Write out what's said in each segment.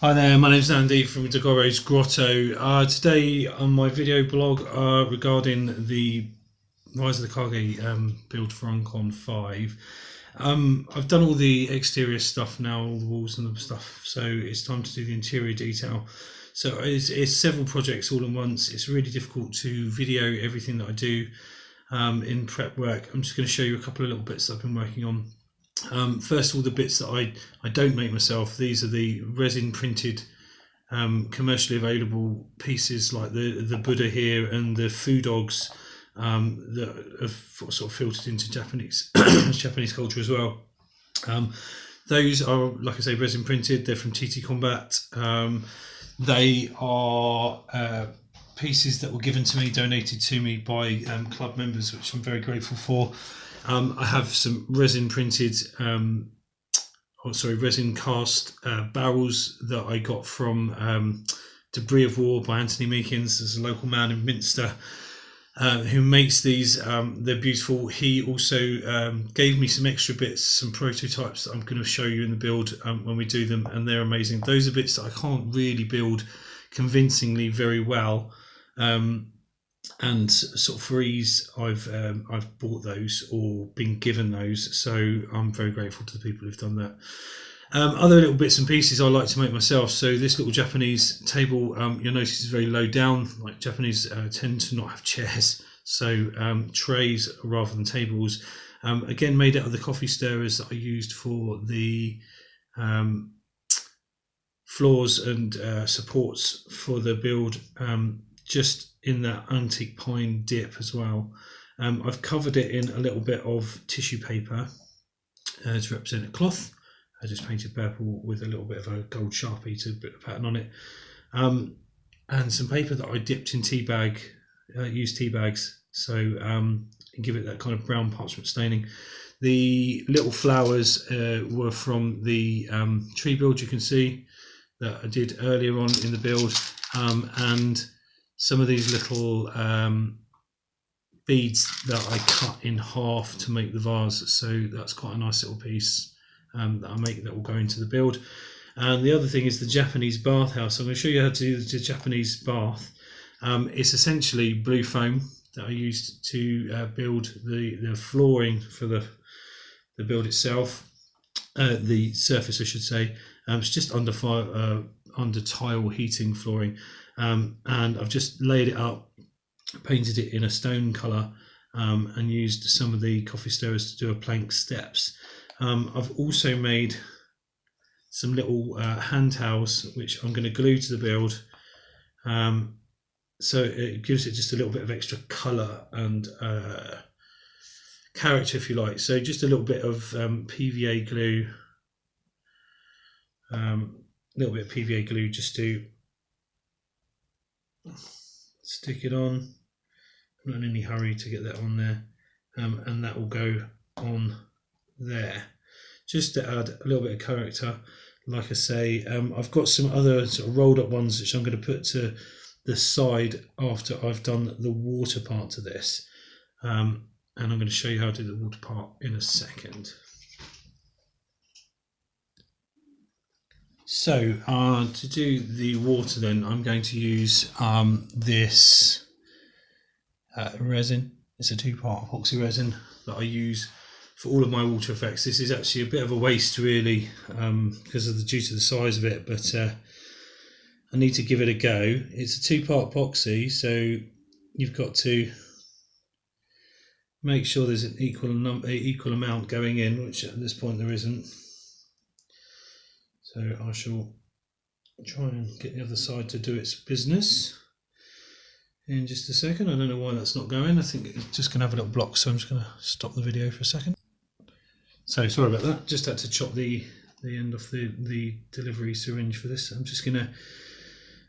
Hi there, my name's Andy from Dagoro's Grotto. Today on my video blog regarding the Rise of the Kage build for Uncon 5. I've done all the exterior stuff now, all the walls and the stuff, so it's time to do the interior detail. So it's several projects all at once. It's really difficult to video everything that I do in prep work. I'm just going to show you a couple of little bits that I've been working on. First of all, the bits that I don't make myself. These are the resin printed commercially available pieces like the Buddha here and the food dogs that have sort of filtered into Japanese Japanese culture as well. Those are, like I say, resin printed. They're from TT Combat. They are pieces that were given to me, donated to me by club members, which I'm very grateful for. I have some resin printed, resin cast barrels that I got from Debris of War by Anthony Meekins. There's a local man in Minster who makes these. They're beautiful. He also gave me some extra bits, some prototypes that I'm going to show you in the build when we do them, and they're amazing. Those are bits that I can't really build convincingly very well. And sort of for ease, I've bought those or been given those, so I'm very grateful to the people who've done that. Other little bits and pieces I like to make myself. So this little Japanese table, you'll notice is very low down. Like Japanese tend to not have chairs, so trays rather than tables. Again, made out of the coffee stirrers that I used for the floors and supports for the build. Just in that antique pine dip as well. I've covered it in a little bit of tissue paper to represent a cloth. I just painted purple with a little bit of a gold Sharpie to put a pattern on it. And some paper that I dipped in tea bag, used tea bags, so give it that kind of brown parchment staining. The little flowers were from the tree build you can see that I did earlier on in the build, and some of these little beads that I cut in half to make the vase, so that's quite a nice little piece that I make that will go into the build. And the other thing is the Japanese bathhouse. I'm going to show you how to do the Japanese bath. It's essentially blue foam that I used to build the flooring for the build itself, the surface I should say. It's just under tile heating flooring. And I've just laid it up, painted it in a stone colour, and used some of the coffee stirrers to do a plank steps. I've also made some little hand towels which I'm going to glue to the build, so it gives it just a little bit of extra colour and character, if you like. So just a little bit of PVA glue, just to stick it on. I'm not in any hurry to get that on there, and that will go on there just to add a little bit of character. Like I say, I've got some other sort of rolled up ones which I'm going to put to the side after I've done the water part to this, and I'm going to show you how to do the water part in a second. So to do the water then, I'm going to use this resin. It's a 2-part epoxy resin that I use for all of my water effects. This is actually a bit of a waste really, because of due to the size of it, but I need to give it a go. It's a 2-part epoxy, so you've got to make sure there's an equal amount going in, which at this point there isn't. So I shall try and get the other side to do its business in just a second. I don't know why that's not going. I think it's just going to have a little block, so I'm just going to stop the video for a second. So sorry about that. Just had to chop the end off the delivery syringe for this. I'm just going to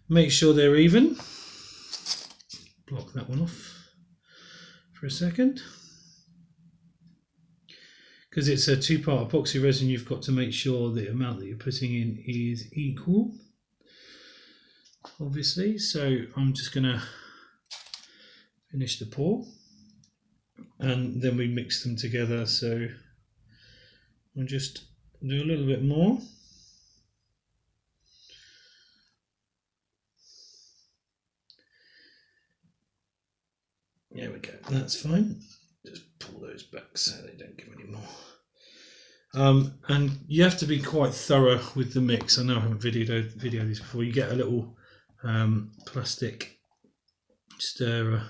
make sure they're even. Block that one off for a second. Because it's a 2-part epoxy resin, you've got to make sure the amount that you're putting in is equal, obviously. So I'm just going to finish the pour, and then we mix them together. So I'll just do a little bit more. that's fine. Just pull those back so they don't give any more. And you have to be quite thorough with the mix. I know I haven't videoed this before. You get a little plastic stirrer.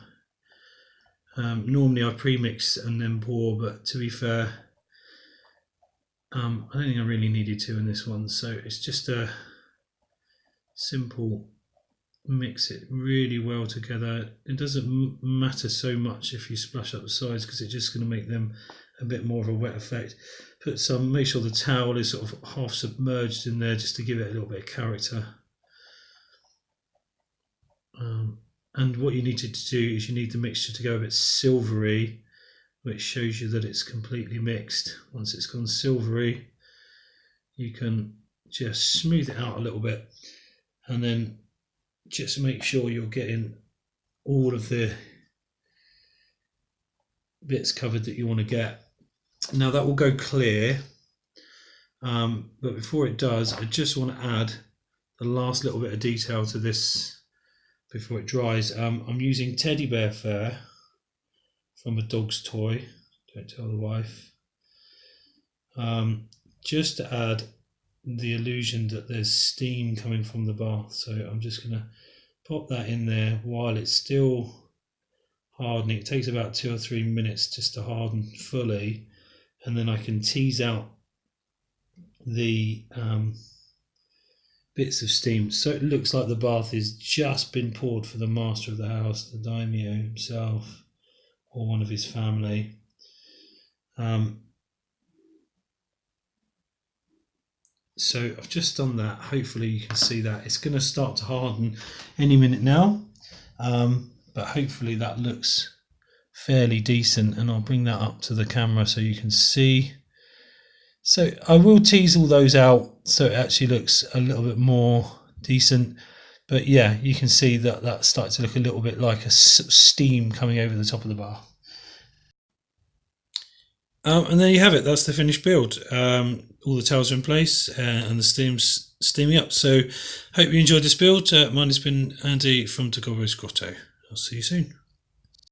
Normally I pre-mix and then pour, but to be fair, I don't think I really needed to in this one. So it's just a simple mix it really well together. It doesn't matter so much if you splash up the sides because it's just going to make them a bit more of a wet effect. Put some, make sure the towel is sort of half submerged in there just to give it a little bit of character. And what you need to do is you need the mixture to go a bit silvery, which shows you that it's completely mixed. Once it's gone silvery, you can just smooth it out a little bit and then just make sure you're getting all of the bits covered that you want to get. Now that will go clear, but before it does, I just want to add the last little bit of detail to this before it dries. I'm using teddy bear fur from a dog's toy, don't tell the wife, just to add the illusion that there's steam coming from the bath. So I'm just going to pop that in there while it's still hardening. It takes about 2 or 3 minutes just to harden fully, and then I can tease out the bits of steam, so it looks like the bath has just been poured for the master of the house, the daimyo himself, or one of his family. So I've just done that. Hopefully you can see that it's going to start to harden any minute now, but hopefully that looks fairly decent, and I'll bring that up to the camera so you can see. So I will tease all those out so it actually looks a little bit more decent, but yeah, you can see that that's starting to look a little bit like a steam coming over the top of the bath. And there you have it. That's the finished build. All the towels are in place and the steam's steaming up. So hope you enjoyed this build. Mine has been Andy from Kage Grotto. I'll see you soon.